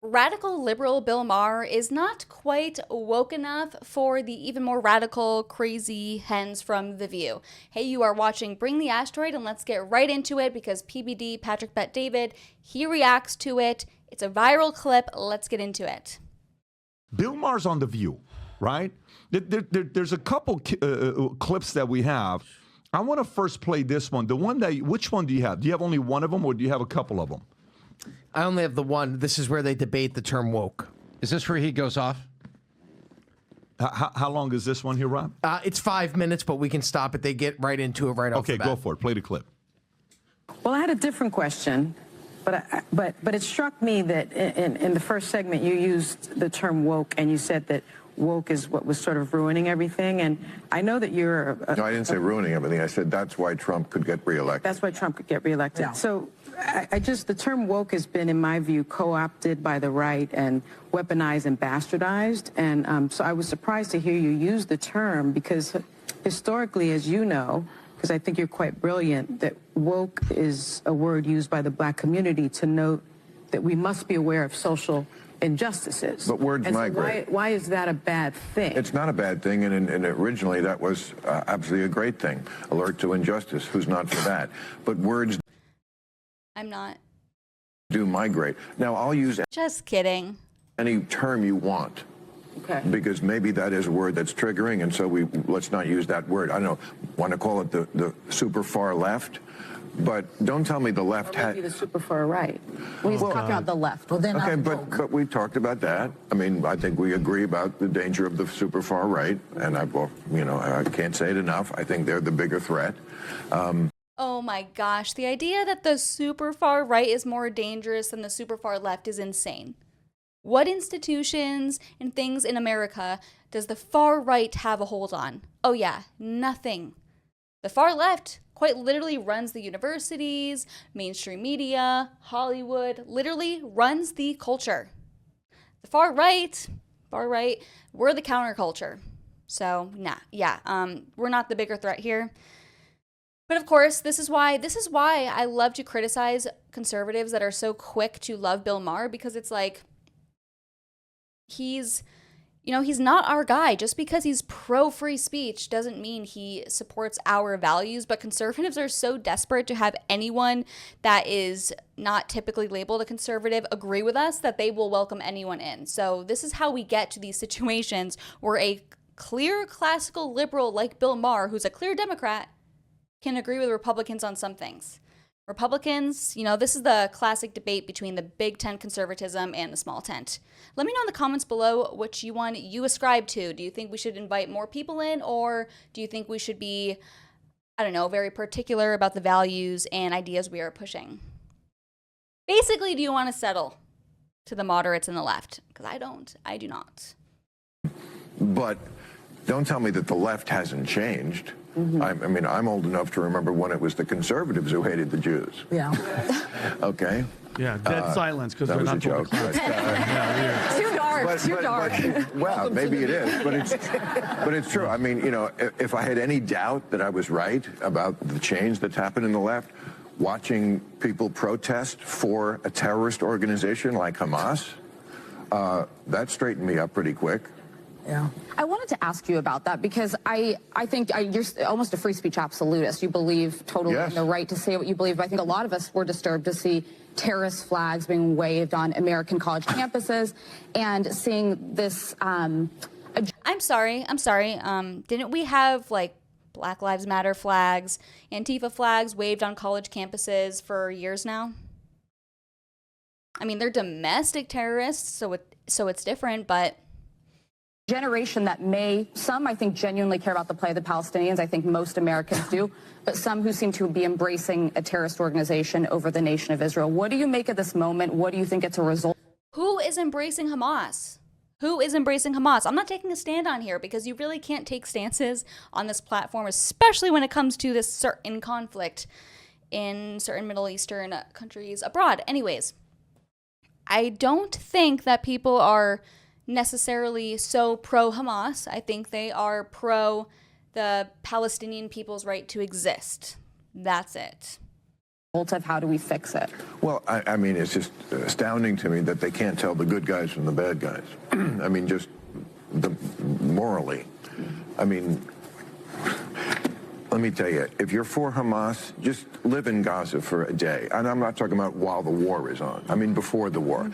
Radical liberal Bill Maher is not quite woke enough for the even more radical, crazy hens from The View. Hey, you are watching Bring the Asteroid, and let's get right into it because PBD, Patrick Bet David, he reacts to it. It's a viral clip. Let's get into it. Bill Maher's on The View, right? There's a couple clips that we have. I want to first play this one. Which one do you have? Do you have only one of them, or do you have a couple of them? I only have the one. This is where they debate the term woke. Is this where he goes off? How long is this one here, Rob? It's 5 minutes, but we can stop it. They get right into it right off the bat. Okay, go for it. Play the clip. Well, I had a different question, but it struck me that in the first segment you used the term woke, and you said that woke is what was sort of ruining everything. And I know that you're No, I didn't say ruining everything. I said that's why Trump could get reelected. That's why Trump could get reelected. Yeah. So the term woke has been, in my view, co-opted by the right and weaponized and bastardized. And so I was surprised to hear you use the term because historically, as you know, because I think you're quite brilliant, that woke is a word used by the black community to note that we must be aware of social injustices. But words and so migrate. why is that a bad thing? It's not a bad thing, and originally that was absolutely a great thing. Alert to injustice. Who's not for that? But words I'm not. do migrate. Now, I'll use Just kidding. any term you want. Okay. Because maybe that is a word that's triggering, and so let's not use that word. I don't know, want to call it the super far left, but don't tell me the left Or maybe the super far right. Well, he's talking about the left. Well, then Okay, but we talked about that. I mean, I think we agree about the danger of the super far right, and I can't say it enough. I think they're the bigger threat. Oh my gosh, the idea that the super far right is more dangerous than the super far left is insane. What institutions and things in America does the far right have a hold on? Oh yeah, nothing. The far left quite literally runs the universities, mainstream media, Hollywood, literally runs the culture. The far right, we're the counterculture. So, we're not the bigger threat here. But of course, this is why I love to criticize conservatives that are so quick to love Bill Maher, because it's like, he's not our guy. Just because he's pro free speech doesn't mean he supports our values. But conservatives are so desperate to have anyone that is not typically labeled a conservative agree with us that they will welcome anyone in. So this is how we get to these situations where a clear classical liberal like Bill Maher, who's a clear Democrat, can agree with Republicans on some things. Republicans, this is the classic debate between the big tent conservatism and the small tent. Let me know in the comments below which one you ascribe to. Do you think we should invite more people in, or do you think we should be, very particular about the values and ideas we are pushing? Basically, do you want to settle to the moderates and the left? Because I don't. I do not. But don't tell me that the left hasn't changed. Mm-hmm. I'm old enough to remember when it was the conservatives who hated the Jews. Yeah. Okay. Yeah, dead silence because That we're was a not joke. But, Too dark. Well, maybe it is, but it's true. If I had any doubt that I was right about the change that's happened in the left, watching people protest for a terrorist organization like Hamas, that straightened me up pretty quick. Yeah. I wanted to ask you about that because I think you're almost a free speech absolutist. You believe totally Yes. in the right to say what you believe. But I think a lot of us were disturbed to see terrorist flags being waved on American college campuses and seeing this. I'm sorry. Didn't we have Black Lives Matter flags, Antifa flags waved on college campuses for years now? They're domestic terrorists, so it's different, but generation that some I think genuinely care about the plight of the Palestinians. I think most Americans do, but some who seem to be embracing a terrorist organization over the nation of Israel. What do you make of this moment? What do you think it's a result? Who is embracing Hamas? Who is embracing Hamas? I'm not taking a stand on here because you really can't take stances on this platform, especially when it comes to this certain conflict in certain Middle Eastern countries abroad. Anyways, I don't think that people are necessarily so pro-Hamas. I think they are pro the Palestinian people's right to exist. That's it. How do we fix it? Well, I mean, it's just astounding to me that they can't tell the good guys from the bad guys. I mean, just morally. I mean, let me tell you, if you're for Hamas, just live in Gaza for a day. And I'm not talking about while the war is on. I mean, before the war.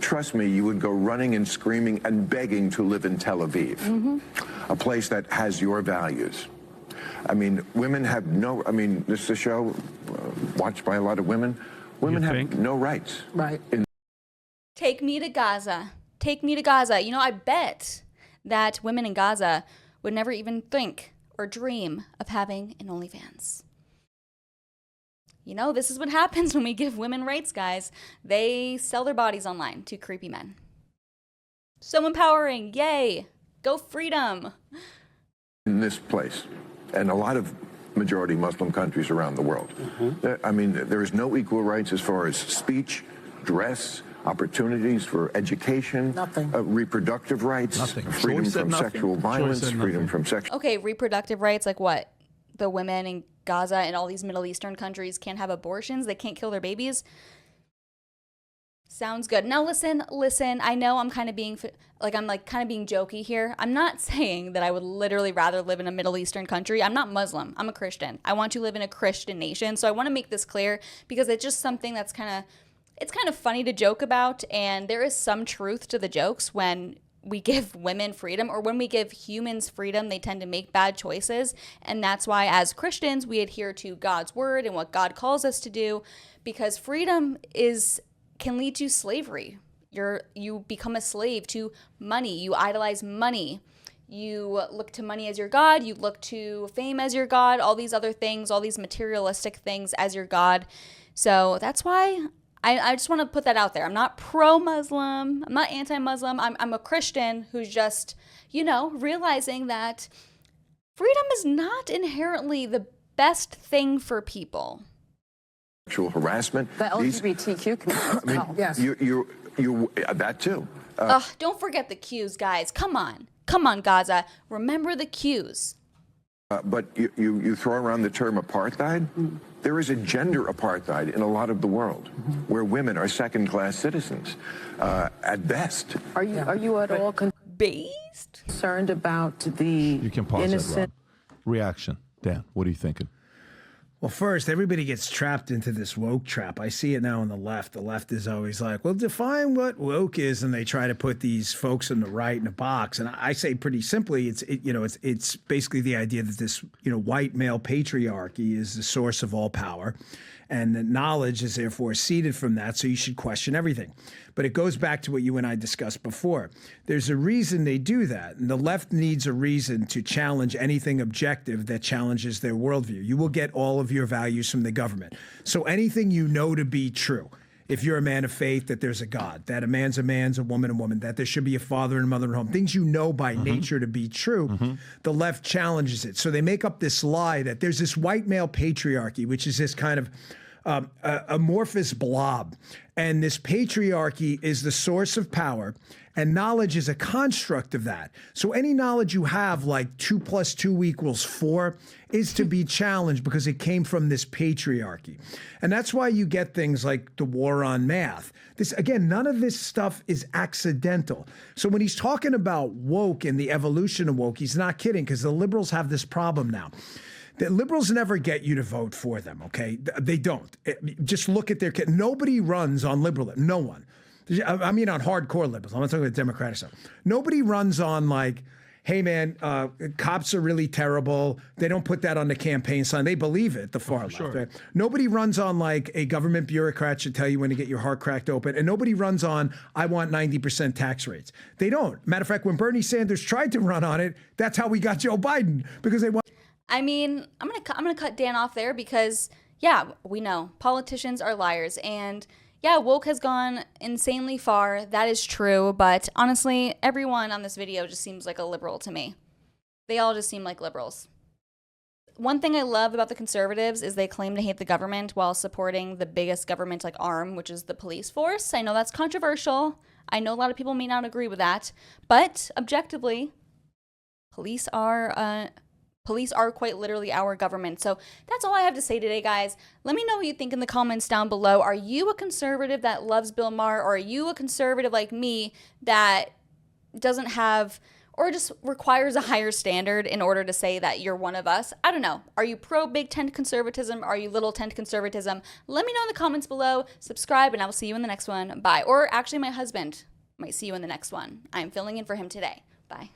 Trust me, you would go running and screaming and begging to live in Tel Aviv, a place that has your values. I mean, women have no, I mean, this is a show watched by a lot of women. Women have no rights. Right. Take me to Gaza. Take me to Gaza. You know, I bet that women in Gaza would never even think or dream of having an OnlyFans. You know, this is what happens when we give women rights, guys. They sell their bodies online to creepy men. So empowering. Yay. Go freedom. In this place, and a lot of majority Muslim countries around the world. I mean, there is no equal rights as far as speech, dress, opportunities for education, reproductive rights, freedom from sexual violence, freedom from sexual... Okay, reproductive rights, like what? The women in Gaza and all these Middle Eastern countries can't have abortions? They can't kill their babies? Sounds good. Now listen, I know I'm kind of being, being jokey here. I'm not saying that I would literally rather live in a Middle Eastern country. I'm not Muslim. I'm a Christian. I want to live in a Christian nation. So I want to make this clear because it's just something that's kind of funny to joke about. And there is some truth to the jokes. When we give women freedom, or when we give humans freedom, they tend to make bad choices. And that's why as Christians, we adhere to God's word and what God calls us to do, because freedom can lead to slavery. You become a slave to money. You idolize money. You look to money as your God. You look to fame as your God. All these other things, all these materialistic things as your God. So that's why I just want to put that out there. I'm not pro-Muslim. I'm not anti-Muslim. I'm a Christian who's just, realizing that freedom is not inherently the best thing for people. Sexual harassment. The LGBTQ community. Yes. You that too. Don't forget the cues, guys. Come on, Gaza. Remember the cues. But you throw around the term apartheid. There is a gender apartheid in a lot of the world, where women are second-class citizens, at best. Are you at all concerned about the You can pause innocent? that, Rob. Reaction. Dan, what are you thinking? Well, first, everybody gets trapped into this woke trap. I see it now on the left. The left is always like, well, define what woke is, and they try to put these folks on the right in a box. And I say pretty simply, it's basically the idea that this, white male patriarchy is the source of all power, and that knowledge is therefore seeded from that, so you should question everything. But it goes back to what you and I discussed before. There's a reason they do that, and the left needs a reason to challenge anything objective that challenges their worldview. You will get all of your values from the government. So anything you know to be true, if you're a man of faith, that there's a God, that a man's, a woman, that there should be a father and a mother at home, things you know by nature to be true, the left challenges it. So they make up this lie that there's this white male patriarchy, which is this kind of amorphous blob. And this patriarchy is the source of power, and knowledge is a construct of that. So any knowledge you have, like 2 + 2 = 4, is to be challenged because it came from this patriarchy. And that's why you get things like the war on math. This, again, none of this stuff is accidental. So when he's talking about woke and the evolution of woke, he's not kidding, because the liberals have this problem now. The liberals never get you to vote for them, okay? They don't. Just look at their... Nobody runs on liberalism. No one. I mean on hardcore liberals. I'm not talking about Democratic stuff. Nobody runs on like, hey, man, cops are really terrible. They don't put that on the campaign sign. They believe it, the far left. Sure. Right? Nobody runs on like a government bureaucrat should tell you when to get your heart cracked open. And nobody runs on, I want 90% tax rates. They don't. Matter of fact, when Bernie Sanders tried to run on it, that's how we got Joe Biden, because they want... I mean, I'm gonna cut Dan off there because, yeah, we know politicians are liars, and yeah, woke has gone insanely far. That is true, but honestly, everyone on this video just seems like a liberal to me. They all just seem like liberals. One thing I love about the conservatives is they claim to hate the government while supporting the biggest government arm, which is the police force. I know that's controversial. I know a lot of people may not agree with that, but objectively, police are Police are quite literally our government. So that's all I have to say today, guys. Let me know what you think in the comments down below. Are you a conservative that loves Bill Maher, or are you a conservative like me that doesn't have, or just requires a higher standard in order to say that you're one of us? I don't know. Are you pro big tent conservatism? Are you little tent conservatism? Let me know in the comments below. Subscribe, and I will see you in the next one. Bye. Or actually, my husband might see you in the next one. I'm filling in for him today. Bye.